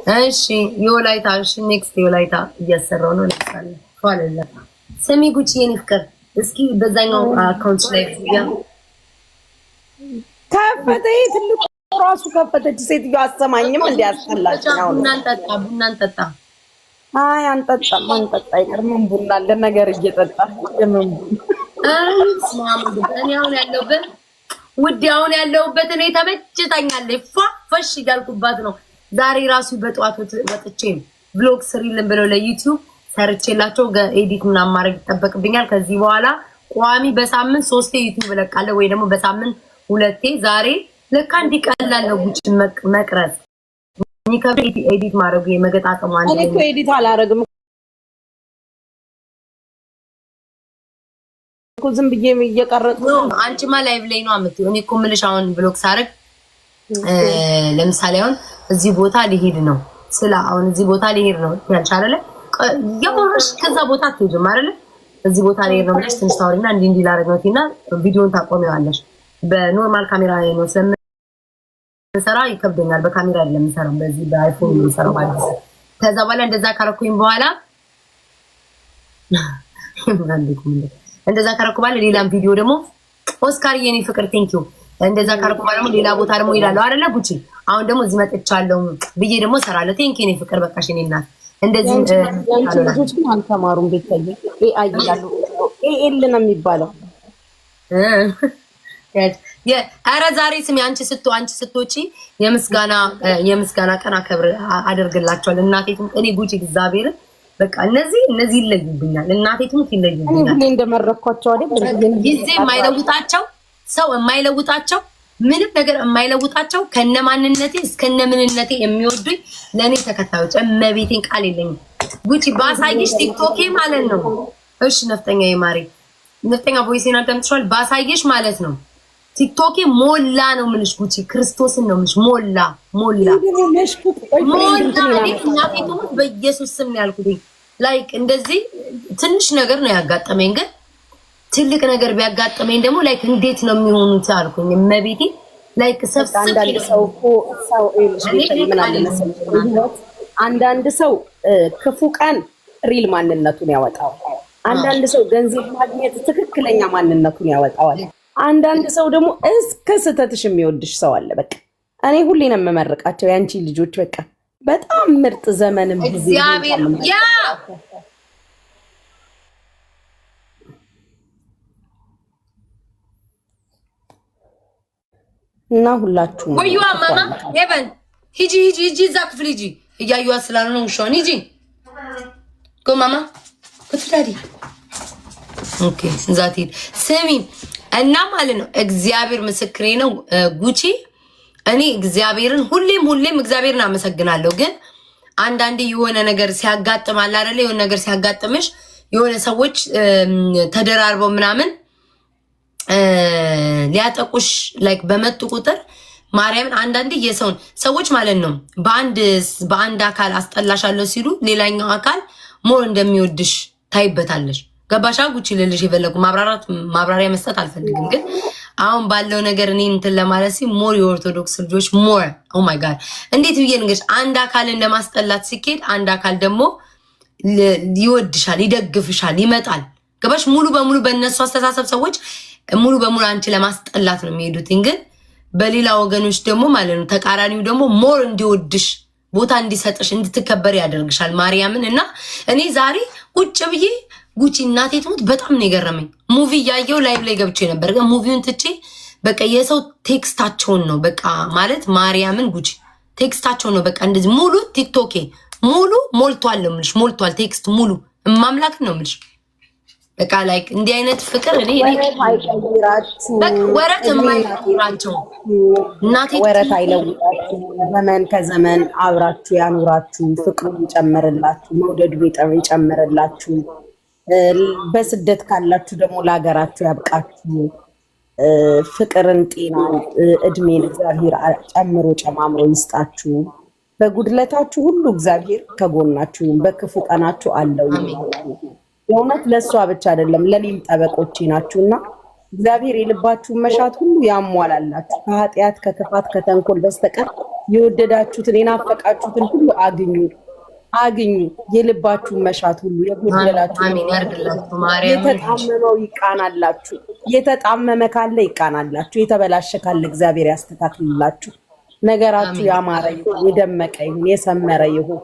እሺ የወላይታ እሺ ኔክስት የወላይታ እያሰራው ነው ለምሳሌ ፏለለ ስሚ ጉቺ የኔ ፍቅር እስኪ በዛኛው አካውንት ላይ ያ ከፈተ ትልቁ ራሱ ከፈተች ሴትዮ አሰማኝም እንዲያስጠላች ነው። ቡናን ጠጣ አይ አንጠጣም ይቀርም ቡና አለ ነገር እየጠጣ የምን እኔ አሁን ያለሁበት ውድ አሁን ያለሁበት እኔ ተመችታኛለች ፈሽ እያልኩባት ነው። ዛሬ ራሱ በጠዋት ወጥቼ ብሎግ ስሪልን ብለው ለዩቲዩብ ሰርቼላቸው ኤዲት ምናምን ማድረግ ይጠበቅብኛል። ከዚህ በኋላ ቋሚ በሳምንት 3 ዩቲዩብ እለቃለሁ ወይ ደግሞ በሳምንት 2 ዛሬ ለካ እንዲቀላል ነው ጉቺ መቅረጽ ኒከብት ኤዲት ማድረግ የመገጣጠሙ አንዴ እኔ እኮ ኤዲት አላረግም እኮ ዝም ብዬ እየቀረጥኩ አንቺማ ላይቭ ላይ ነው አምጥተው እኔ እኮ የምልሽ አሁን ብሎግ ሳረግ ለምሳሌ አሁን እዚህ ቦታ ሊሄድ ነው ስለ አሁን እዚህ ቦታ ሊሄድ ነው ያልሽ አይደለ ያወራሽ ከዛ ቦታ አትሄጂም አይደለ እዚህ ቦታ ሊሄድ ነው ብለሽ ትንሽ ታወሪና እንዲህ ላረግ ነው እና ቪዲዮን ታቆሚዋለሽ በኖርማል ካሜራ ላይ ነው ስለምሰራ ይከብደኛል በካሜራ አይደለም የምሰራው በዚህ በአይፎን ነው የምሰራው ማለት ነው ከዛ በኋላ እንደዛ ካረኩኝ በኋላ እንደዛ ካረኩ በኋላ ሌላም ቪዲዮ ደግሞ ኦስካር የኔ ፍቅር ቴንኪው እንደዛ ካረኩ በኋላ ደግሞ ሌላ ቦታ ደግሞ ይላል አይደለ ጉቺ አሁን ደግሞ እዚህ መጥቻለሁ ብዬ ደግሞ ሰራለሁ ቴንኪው የኔ ፍቅር በቃሽ እኔ እናት እንደዚህ ልጆች ግን አልተማሩም ቤተየ ኤአይ ይላሉ ኤኤል ነው የሚባለው ኧረ ዛሬ ስሚ አንቺ ስትወጪ የምስጋና ቀን አደርግላቸዋል እናቴ እኔ ጉቺ እግዚአብሔር በቃ እነዚህ ይለዩብኛል እናቴ ትሙት ይለዩብኛል እኔ እንደመረኳቸው አይደል ጊዜ የማይለውጣቸው ሰው የማይለውጣቸው ምንም ነገር የማይለውጣቸው ከነማንነቴ እስከነምንነቴ የሚወዱኝ ለኔ ተከታዮች እመቤቴን ቃል የለኝም ጉቺ ባሳይሽ ቲክቶኬ ማለት ነው እሺ ነፍጠኛ የማሪ ነፍጠኛ ቮይስና ደምጥቷል ባሳይሽ ማለት ነው ቲክቶኬ ሞላ ነው ምንሽ ጉቺ ክርስቶስን ነው ምንሽ ሞላ እናቴ በኢየሱስ ስም ነው ያልኩት ላይክ እንደዚህ ትንሽ ነገር ነው ያጋጠመኝ ግን ትልቅ ነገር ቢያጋጥመኝ ደግሞ ላይክ እንዴት ነው የሚሆኑት አልኩኝ እመቤቴ ላይክ አንዳንድ ሰው እኮ ሰው ምን አለ መሰለኝ አንዳንድ ሰው ክፉ ቀን ሪል ማንነቱን ያወጣዋል አንዳንድ ሰው ገንዘብ ማግኘት ትክክለኛ ማንነቱን ያወጣዋል አንዳንድ ሰው ደግሞ እስከ ስተትሽ የሚወድሽ ሰው አለ በቃ እኔ ሁሌ ነው የምመርቃቸው ያንቺ ልጆች በቃ በጣም ምርጥ ዘመንም ጊዜ ያ እና ሁላችሁም ወይዋ ማማ ሄቨን ሂጂ እዛ ክፍል ሂጂ እያዩዋ ስላልሆነ ውሻውን ሂጂ ጎ ማማ ኩትዳዲ ኦኬ ዛት ሂድ ስሚ እና ማለት ነው እግዚአብሔር ምስክሬ ነው ጉቺ እኔ እግዚአብሔርን ሁሌም እግዚአብሔርን አመሰግናለሁ ግን አንዳንዴ የሆነ ነገር ሲያጋጥማል አይደል የሆነ ነገር ሲያጋጥምሽ የሆነ ሰዎች ተደራርበው ምናምን ሊያጠቁሽ ላይክ በመጡ ቁጥር ማርያምን አንዳንዴ የሰውን ሰዎች ማለት ነው በአንድ አካል አስጠላሻለሁ ሲሉ ሌላኛው አካል ሞር እንደሚወድሽ ታይበታለሽ ገባሻ ጉቺ ልልሽ የፈለጉ ማብራሪያ መስጠት አልፈልግም ግን አሁን ባለው ነገር እኔ እንትን ለማለት ሲ ሞር የኦርቶዶክስ ልጆች ሞር ኦ ማይ ጋድ እንዴት ብዬ እንግዲህ አንድ አካልን ለማስጠላት ሲኬድ አንድ አካል ደግሞ ይወድሻል ይደግፍሻል ይመጣል ገባሽ ሙሉ በሙሉ በእነሱ አስተሳሰብ ሰዎች ሙሉ በሙሉ አንቺ ለማስጠላት ነው የሚሄዱት ግን በሌላ ወገኖች ደግሞ ማለት ነው ተቃራኒው ደግሞ ሞር እንዲወድሽ ቦታ እንዲሰጥሽ እንድትከበር ያደርግሻል ማርያምን እና እኔ ዛሬ ቁጭ ብዬ ጉቺ እናቴ ትሙት በጣም ነው የገረመኝ ሙቪ ያየው ላይቭ ላይ ገብቼ ነበር ግን ሙቪውን ትቼ በቃ የሰው ቴክስታቸውን ነው በቃ ማለት ማርያምን ጉቺ ቴክስታቸው ነው በቃ እንደዚህ ሙሉ ቲክቶኬ ሙሉ ሞልቷል ነው ምልሽ ሞልቷል ቴክስት ሙሉ ማምላክ ነው ምልሽ በቃ ላይክ እንዲህ አይነት ፍቅር እኔ ወረት የማይራቸው እናቴ ወረት አይለውጣችሁ ዘመን ከዘመን አብራችሁ ያኑራችሁ ፍቅሩን ይጨምርላችሁ መውደዱ ይጨምርላችሁ በስደት ካላችሁ ደግሞ ለሀገራችሁ ያብቃችሁ ፍቅርን ጤናን እድሜን እግዚአብሔር ጨማምሮ ይስጣችሁ በጉድለታችሁ ሁሉ እግዚአብሔር ከጎናችሁ በክፉ ቀናችሁ አለው የእውነት ለሷ ብቻ አይደለም ለኔም ጠበቆቼ ናችሁና እግዚአብሔር የልባችሁን መሻት ሁሉ ያሟላላችሁ። ከኃጢአት ከክፋት ከተንኮል በስተቀር የወደዳችሁትን የናፈቃችሁትን ሁሉ አግኙ። የልባችሁን መሻት ሁሉ የጎደላችሁ የተጣመመው ይቃናላችሁ። የተጣመመ ካለ ይቃናላችሁ። የተበላሸ ካለ እግዚአብሔር ያስተካክልላችሁ። ነገራችሁ ያማረ ይሁን፣ የደመቀ ይሁን፣ የሰመረ ይሁን።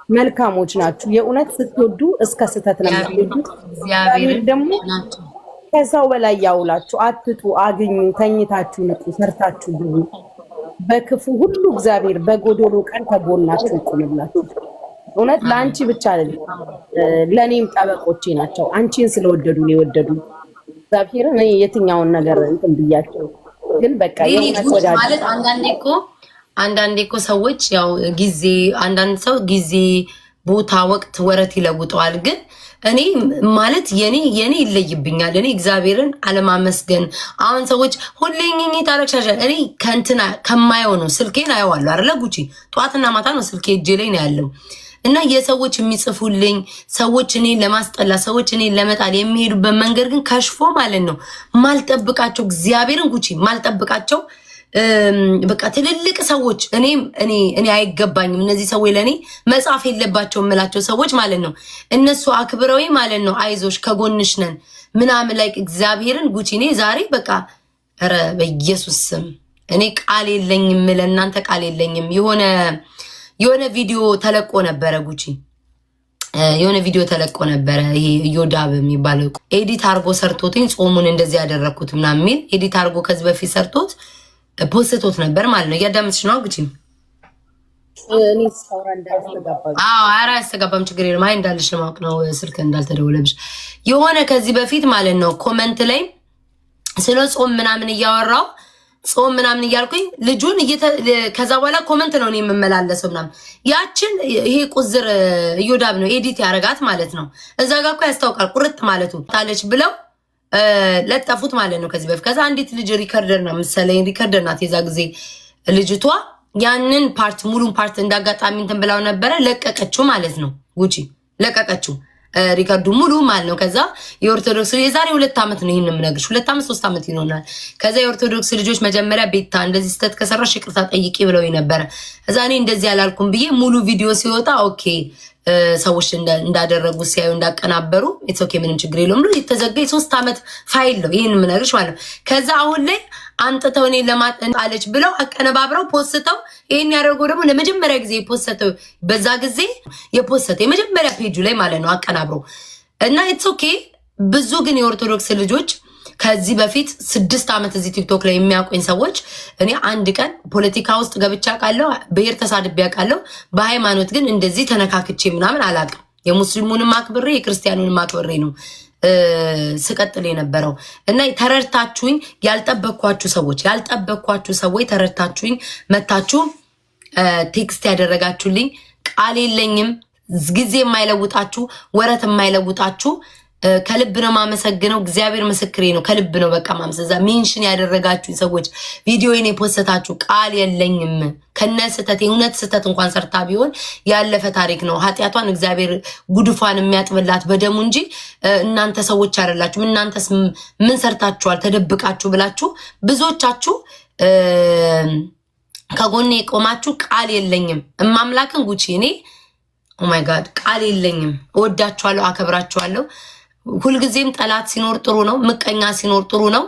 መልካሞች ናችሁ። የእውነት ስትወዱ እስከ ስህተት ነው የምትወዱት። እግዚአብሔር ደግሞ ከሰው በላይ ያውላችሁ። አትጡ፣ አግኙ፣ ተኝታችሁ ንቁ፣ ሰርታችሁ ግቡ። በክፉ ሁሉ እግዚአብሔር በጎዶሎ ቀን ከጎናችሁ ይቆምላችሁ። እውነት ለአንቺ ብቻ አይደለም ለእኔም ጠበቆቼ ናቸው። አንቺን ስለወደዱ ነው የወደዱ እግዚአብሔር። እኔ የትኛውን ነገር እንትን ብያቸው ግን በቃ ማለት አንዳንዴ እኮ ሰዎች ያው ጊዜ አንዳንድ ሰው ጊዜ ቦታ ወቅት ወረት ይለውጠዋል። ግን እኔ ማለት የኔ ይለይብኛል። እኔ እግዚአብሔርን አለማመስገን አሁን ሰዎች ሁሌኝ ታረክሻሻ እኔ ከንትና ከማየው ነው ስልኬን አየዋለሁ አይደለ ጉቺ ጠዋትና ማታ ነው ስልኬ እጄ ላይ ነው ያለው እና የሰዎች የሚጽፉልኝ ሰዎች እኔን ለማስጠላ ሰዎች እኔን ለመጣል የሚሄዱበት መንገድ ግን ከሽፎ ማለት ነው ማልጠብቃቸው እግዚአብሔርን ጉቺ ማልጠብቃቸው በቃ ትልልቅ ሰዎች እኔ አይገባኝም እነዚህ ሰዎች ለኔ መጻፍ የለባቸው የምላቸው ሰዎች ማለት ነው እነሱ አክብረውኝ ማለት ነው አይዞሽ ከጎንሽ ነን ምናምን ላይ እግዚአብሔርን ጉቺ እኔ ዛሬ በቃ ኧረ በኢየሱስ ስም እኔ ቃል የለኝም ለእናንተ ቃል የለኝም። የሆነ ቪዲዮ ተለቆ ነበረ ጉቺ የሆነ ቪዲዮ ተለቆ ነበረ። ይሄ ዮዳብ የሚባለው ኤዲት አርጎ ሰርቶትኝ ጾሙን እንደዚህ ያደረኩት ምናምን የሚል ኤዲት አርጎ ከዚህ በፊት ሰርቶት ፖስቶት ነበር ማለት ነው። እያዳመጥሽ ነው ጉቺ? ኧረ አያስተጋባም ችግር የለም። አይ እንዳለሽ ለማወቅ ነው ስልክ እንዳልተደወለብሽ። የሆነ ከዚህ በፊት ማለት ነው ኮመንት ላይ ስለ ጾም ምናምን እያወራው ጾም ምናምን እያልኩኝ ልጁን ከዛ በኋላ ኮመንት ነው እኔ የምመላለሰው ምናምን ያችን ይሄ ቁዝር ዮዳብ ነው ኤዲት ያረጋት ማለት ነው። እዛ ጋር እኮ ያስታውቃል ቁርጥ ማለቱ ታለች ብለው ለጠፉት ማለት ነው ከዚህ በፊት። ከዛ አንዲት ልጅ ሪከርደር ነው መሰለኝ ሪከርደር ናት የዛ ጊዜ ልጅቷ ያንን ፓርት ሙሉን ፓርት እንዳጋጣሚ እንትን ብላው ነበረ ለቀቀችው ማለት ነው ጉቺ ለቀቀችው ሪከርዱ ሙሉ ማለት ነው። ከዛ የኦርቶዶክስ የዛሬ 2 ዓመት ነው ይሄንን የምነግርሽ 2 ዓመት 3 ዓመት ይሆናል። ከዛ የኦርቶዶክስ ልጆች መጀመሪያ ቤታ እንደዚህ ስተት ከሰራሽ ይቅርታ ጠይቂ ብለው ነበረ። እዛ እኔ እንደዚህ አላልኩም ብዬ ሙሉ ቪዲዮ ሲወጣ ኦኬ ሰዎች እንዳደረጉ ሲያዩ እንዳቀናበሩ ኢትስ ኦኬ ምንም ችግር የለውም ነው የተዘጋ 3 ዓመት ፋይል ነው ይሄን የምነግርሽ ማለት ነው። ከዛ አሁን ላይ አንጥተው እኔ ለማጣለች ብለው አቀነባብረው ፖስተው ይሄን ያደርገው ደግሞ ለመጀመሪያ ጊዜ የፖስተው በዛ ጊዜ የፖስተው የመጀመሪያ ፔጁ ላይ ማለት ነው አቀናብረው እና ኢትስ ኦኬ። ብዙ ግን የኦርቶዶክስ ልጆች ከዚህ በፊት 6 ዓመት እዚህ ቲክቶክ ላይ የሚያውቁኝ ሰዎች እኔ አንድ ቀን ፖለቲካ ውስጥ ገብቻ ቃለው ብሔር ተሳድቤ ያውቃለሁ። በሃይማኖት ግን እንደዚህ ተነካክቼ ምናምን አላውቅም። የሙስሊሙንም አክብሬ የክርስቲያኑንም አክብሬ ነው ስቀጥል የነበረው እና ተረድታችሁኝ ያልጠበቅኳችሁ ሰዎች ተረድታችሁኝ መታችሁ ቴክስት ያደረጋችሁልኝ ቃል የለኝም ጊዜ የማይለውጣችሁ ወረት የማይለውጣችሁ ከልብ ነው ማመሰግነው። እግዚአብሔር ምስክሬ ነው። ከልብ ነው በቃ ማምሰዛ ሜንሽን ያደረጋችሁ ሰዎች ቪዲዮዬን የፖስተታችሁ ቃል የለኝም ከነስተት የእውነት ስተት እንኳን ሰርታ ቢሆን ያለፈ ታሪክ ነው። ኃጢያቷን እግዚአብሔር ጉድፏን የሚያጥብላት በደሙ እንጂ እናንተ ሰዎች አይደላችሁም። እናንተስ ምን ሰርታችኋል ተደብቃችሁ ብላችሁ ብዙዎቻችሁ ከጎኔ ቆማችሁ ቃል የለኝም እማምላክን ጉቺ እኔ ኦ ማይ ጋድ ቃል የለኝም። እወዳችኋለሁ፣ አከብራችኋለሁ። ሁልጊዜም ጠላት ሲኖር ጥሩ ነው፣ ምቀኛ ሲኖር ጥሩ ነው።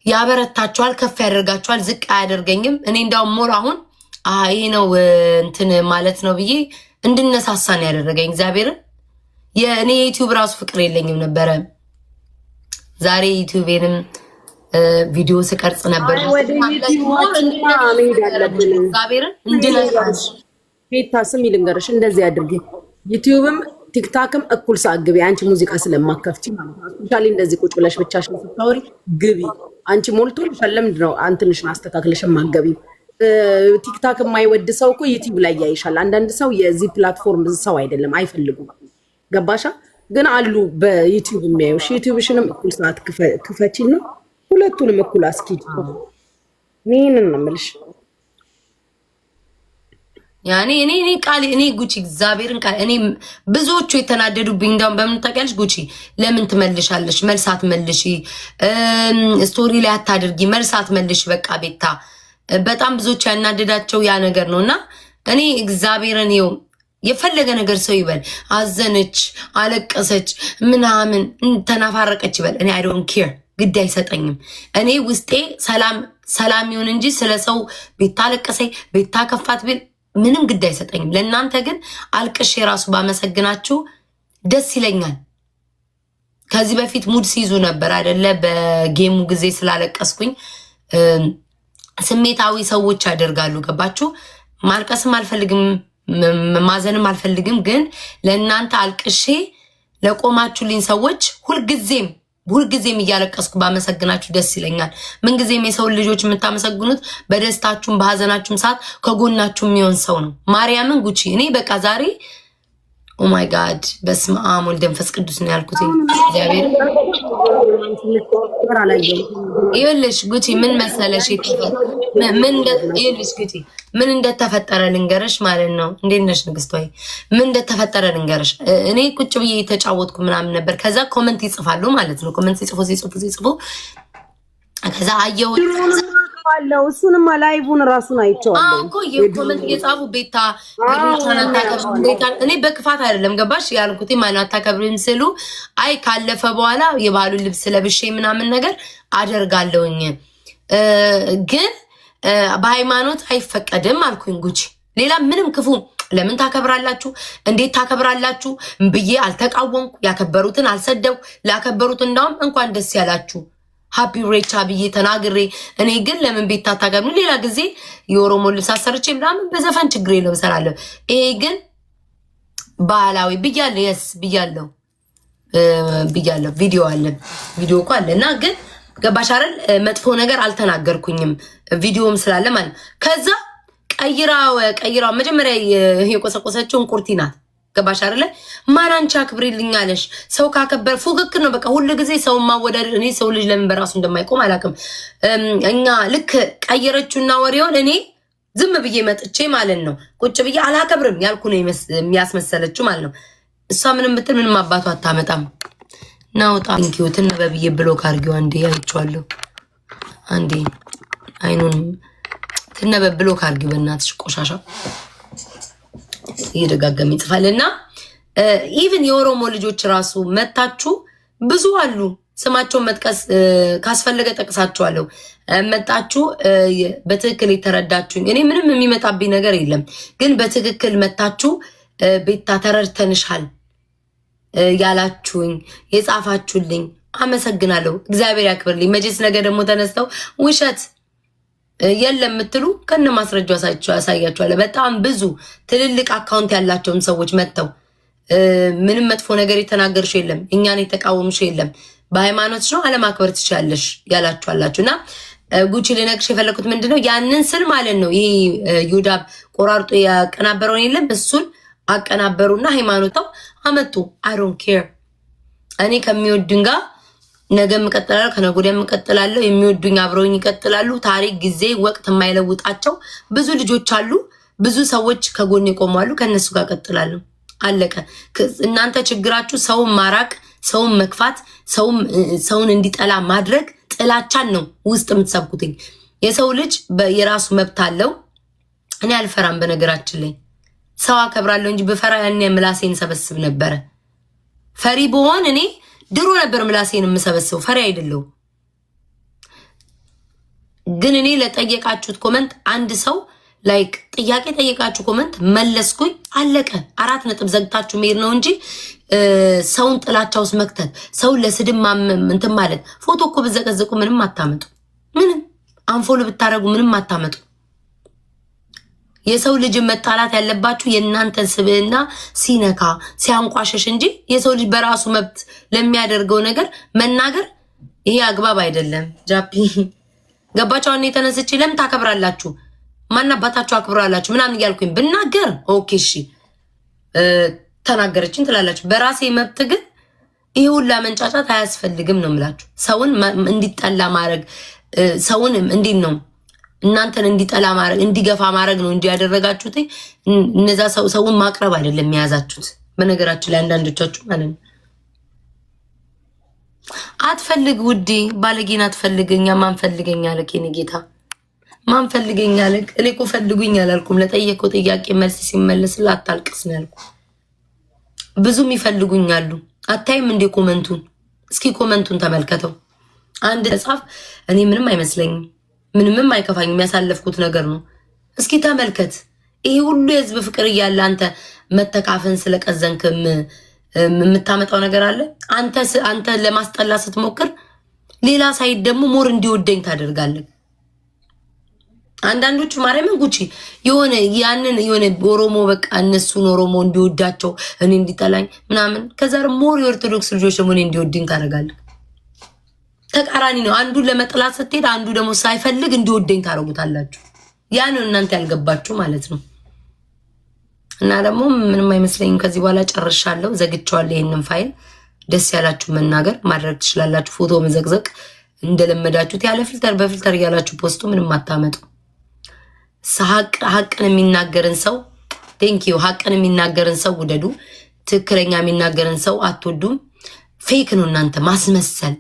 ያበረታችኋል፣ ከፍ ያደርጋችኋል፣ ዝቅ አያደርገኝም። እኔ እንዳውም ሞር አሁን ይሄ ነው እንትን ማለት ነው ብዬ እንድነሳሳን ያደረገኝ እግዚአብሔርን። የእኔ የዩቲዩብ ራሱ ፍቅር የለኝም ነበረ። ዛሬ ዩቲዩቤንም ቪዲዮ ስቀርጽ ነበር እግዚአብሔርን እንድነሳሽ ቤታ ስም ይልንገርሽ እንደዚህ አድርጊ። ዩቲዩብም ቲክታክም እኩል ሰዓት ግቢ። አንቺ ሙዚቃ ስለማከፍቺ ማለት ነው። ስፔሻሊ እንደዚህ ቁጭ ብለሽ ብቻሽን ስታወሪ ግቢ። አንቺ ሞልቶልሻል። ለምንድን ነው አንተንሽን አስተካክለሽ ማገቢ? ቲክታክ የማይወድ ሰው እኮ ዩቲዩብ ላይ ያይሻል። አንዳንድ ሰው የዚህ ፕላትፎርም ሰው አይደለም፣ አይፈልጉም። ገባሻ? ግን አሉ በዩቲዩብ የሚያዩሽ። ዩቲዩብሽንም እኩል ሰዓት ክፈቺና ሁለቱንም እኩል አስኪድ። ይሄንን ነው የምልሽ። ያኔ እኔ ቃል እኔ ጉቺ እግዚአብሔርን ቃል እኔ ብዙዎቹ የተናደዱብኝ እንዳውም በምን ታውቂያለሽ? ጉቺ ለምን ትመልሻለሽ? መልሳት መልሺ፣ ስቶሪ ላይ አታድርጊ፣ መልሳት መልሽ። በቃ ቤታ በጣም ብዙዎች ያናደዳቸው ያ ነገር ነውና እኔ እግዚአብሔርን ይው የፈለገ ነገር ሰው ይበል፣ አዘነች፣ አለቀሰች፣ ምናምን ተናፋረቀች ይበል፣ እኔ አይ ዶንት ኬር፣ ግድ አይሰጠኝም። እኔ ውስጤ ሰላም ይሁን እንጂ ስለ ሰው ቤታ አለቀሰኝ ቤታ ከፋት ቢል ምንም ግድ አይሰጠኝም። ለእናንተ ግን አልቅሽ የራሱ ባመሰግናችሁ ደስ ይለኛል። ከዚህ በፊት ሙድ ሲይዙ ነበር አይደለ? በጌሙ ጊዜ ስላለቀስኩኝ ስሜታዊ ሰዎች ያደርጋሉ። ገባችሁ? ማልቀስም አልፈልግም ማዘንም አልፈልግም። ግን ለእናንተ አልቅሼ ለቆማችሁልኝ ሰዎች ሁልጊዜም እያለቀስኩ ባመሰግናችሁ ደስ ይለኛል። ምንጊዜም የሰውን ልጆች የምታመሰግኑት በደስታችሁም በሀዘናችሁም ሰዓት ከጎናችሁ የሚሆን ሰው ነው። ማርያምን ጉቺ እኔ በቃ ዛሬ ኦማይ ጋድ በስመ አብ ወልድ መንፈስ ቅዱስ ነው ያልኩት። እግዚአብሔር ይኸውልሽ ጉቺ ምን መሰለሽ ይኸውልሽ ጉቺ ምን እንደተፈጠረ ልንገርሽ ማለት ነው። እንዴት ነሽ ንግስት? ወይ ምን እንደተፈጠረ ልንገርሽ። እኔ ቁጭ ብዬ የተጫወትኩ ምናምን ነበር። ከዛ ኮመንት ይጽፋሉ ማለት ነው። ኮመንት ሲጽፉ ከዛ አየሁ አለው እሱንም ላይቭን ራሱን አይቼዋለሁ እኮ የኮመንት የጻፉ ቤታ እኔ በክፋት አይደለም ገባሽ ያልኩት ማን አታከብሪም ስሉ አይ ካለፈ በኋላ የባህሉን ልብስ ለብሼ ምናምን ነገር አደርጋለሁኝ ግን በሃይማኖት አይፈቀድም አልኩኝ። ጉቺ ሌላ ምንም ክፉ ለምን ታከብራላችሁ እንዴት ታከብራላችሁ ብዬ አልተቃወምኩ። ያከበሩትን አልሰደው ላከበሩት እንዳውም እንኳን ደስ ያላችሁ ሃፒ ሬቻ ብዬ ተናግሬ እኔ ግን ለምን ቤት ታታገብ ሌላ ጊዜ የኦሮሞ ልብስ አሰርቼ ምናምን በዘፈን ችግር የለውም እሰራለሁ። ይሄ ግን ባህላዊ ብያለሁ። የስ ብያለሁ ቪዲዮ እኮ አለ እና ግን ገባሽ አይደል? መጥፎ ነገር አልተናገርኩኝም ቪዲዮም ስላለ ማለት ከዛ ቀይራው መጀመሪያ የቆሰቆሰችው እንቁርቲ ናት። ገባሽ አይደለ? ማን አንቺ አክብሪልኝ አለሽ? ሰው ካከበር ፉክክር ነው በቃ ሁሉ ጊዜ ሰው ማወዳደር። እኔ ሰው ልጅ ለምን በራሱ እንደማይቆም አላውቅም። እኛ ልክ ቀየረችውና ወሬውን እኔ ዝም ብዬ መጥቼ ማለት ነው ቁጭ ብዬ አላከብርም ያልኩ ነው የሚያስመሰለችው ማለት ነው። እሷ ምንም ብትል ምንም አባቷ አታመጣም። ናውጣ እንኪው ትነበብዬ ብሎክ አድርጊው አንዴ አይቼዋለሁ። አንዴ አይኑን ትነበብ ብሎክ አድርጊው በእናትሽ ቆሻሻ እየደጋገመ ይጽፋልና ኢቭን የኦሮሞ ልጆች ራሱ መታችሁ ብዙ አሉ። ስማቸውን መጥቀስ ካስፈለገ ጠቅሳችኋለሁ። መጣችሁ በትክክል የተረዳችሁኝ እኔ ምንም የሚመጣብኝ ነገር የለም። ግን በትክክል መታችሁ ቤታ ተረድተንሻል ያላችሁኝ የጻፋችሁልኝ አመሰግናለሁ። እግዚአብሔር ያክብርልኝ። መቼስ ነገ ደግሞ ተነስተው ውሸት የለም የምትሉ ከነ ማስረጃው ያሳያችኋለሁ። በጣም ብዙ ትልልቅ አካውንት ያላቸውም ሰዎች መጥተው ምንም መጥፎ ነገር የተናገርሽ የለም እኛን የተቃወምሽ የለም በሃይማኖትሽ ነው አለማክበር ትችላለሽ ያላችኋላችሁና ጉቺ ልነግርሽ የፈለኩት ምንድነው ያንን ስል ማለት ነው ይሄ ዩዳብ ቆራርጦ ያቀናበረውን የለም እሱን አቀናበሩና ሃይማኖታው አመጡ። አይ ዶንት ኬር እኔ ከሚወድን ጋር ነገም እቀጥላለሁ ከነገ ወዲያም እቀጥላለሁ። የሚወዱኝ አብረውኝ ይቀጥላሉ። ታሪክ ጊዜ ወቅት የማይለውጣቸው ብዙ ልጆች አሉ። ብዙ ሰዎች ከጎን ይቆማሉ። ከነሱ ጋር እቀጥላለሁ። አለቀ። እናንተ ችግራችሁ ሰውን ማራቅ፣ ሰውን መክፋት፣ ሰውን እንዲጠላ ማድረግ፣ ጥላቻን ነው ውስጥ የምትሰብኩትኝ። የሰው ልጅ የራሱ መብት አለው። እኔ አልፈራም። በነገራችን ላይ ሰው አከብራለሁ እንጂ በፈራ ያኔ ምላሴን ሰበስብ ነበረ። ፈሪ በሆን እኔ ድሮ ነበር ምላሴን የምሰበስበው። ፈሪ አይደለሁ። ግን እኔ ለጠየቃችሁት ኮመንት አንድ ሰው ላይክ ጥያቄ ጠየቃችሁ ኮመንት መለስኩኝ። አለቀ። 4 ነጥብ ዘግታችሁ መሄድ ነው እንጂ ሰውን ጥላቻ ውስጥ መክተት፣ ሰውን ለስድብ እንትን ማለት። ፎቶ እኮ ብዘቀዝቁ ምንም አታመጡ። ምንም አንፎሎ ብታረጉ ምንም አታመጡ። የሰው ልጅ መጣላት ያለባችሁ የእናንተን ስብዕና ሲነካ ሲያንቋሸሽ እንጂ የሰው ልጅ በራሱ መብት ለሚያደርገው ነገር መናገር ይሄ አግባብ አይደለም። ጃፒ ገባችሁ? እኔ ተነስቼ ለምን ታከብራላችሁ? ማናባታችሁ አክብራላችሁ ምናምን እያልኩኝ ብናገር ኦኬ እሺ ተናገረችን ትላላችሁ። በራሴ መብት ግን ይሄ ሁላ መንጫጫት አያስፈልግም ነው የምላችሁ። ሰውን እንዲጠላ ማድረግ ሰውን እንዴት ነው እናንተን እንዲጠላ ማድረግ እንዲገፋ ማድረግ ነው እንዲያደረጋችሁት። እነዛ ሰውን ማቅረብ አይደለም የያዛችሁት። በነገራችን ላይ አንዳንዶቻችሁ ማለት ነው አትፈልግ ውዴ ባለጌን አትፈልገኛ ማን ፈልገኛ አለ ከኔ ጌታ ማን ፈልገኛ አለ። እኔ እኮ ፈልጉኝ አላልኩም። ለጠየቀው ጥያቄ መልስ ሲመለስልህ አታልቅስ ነው ያልኩት። ብዙም ይፈልጉኛሉ። አታይም እንደ ኮመንቱን እስኪ ኮመንቱን ተመልከተው። አንድ ጻፍ እኔ ምንም አይመስለኝም ምንም አይከፋኝም የሚያሳለፍኩት ነገር ነው። እስኪ ተመልከት። ይሄ ሁሉ የህዝብ ፍቅር እያለ አንተ መተካፈን ስለቀዘንክም የምታመጣው ነገር አለ። አንተ ለማስጠላ ስትሞክር ሌላ ሳይድ ደግሞ ሞር እንዲወደኝ ታደርጋለህ። አንዳንዶቹ ማርያምን ጉቺ የሆነ ያንን የሆነ ኦሮሞ በቃ እነሱን ኦሮሞ እንዲወዳቸው እኔ እንዲጠላኝ ምናምን ከዛ ሞር የኦርቶዶክስ ልጆች ደግሞ እኔ እንዲወድኝ ታደርጋለህ። ተቃራኒ ነው። አንዱን ለመጥላት ስትሄድ አንዱ ደግሞ ሳይፈልግ እንዲወደኝ ታደርጉታላችሁ። ያ ነው እናንተ ያልገባችሁ ማለት ነው። እና ደግሞ ምንም አይመስለኝም። ከዚህ በኋላ ጨርሻለሁ፣ ዘግቼዋለሁ። ይሄንን ፋይል ደስ ያላችሁ መናገር ማድረግ ትችላላችሁ። ፎቶ መዘግዘቅ እንደለመዳችሁት ያለ ፊልተር በፊልተር እያላችሁ ፖስቱ ምንም አታመጡ። ሀቅን የሚናገርን ሰው ቴንኪዩ። ሀቅን የሚናገርን ሰው ውደዱ። ትክክለኛ የሚናገርን ሰው አትወዱም። ፌክ ነው እናንተ ማስመሰል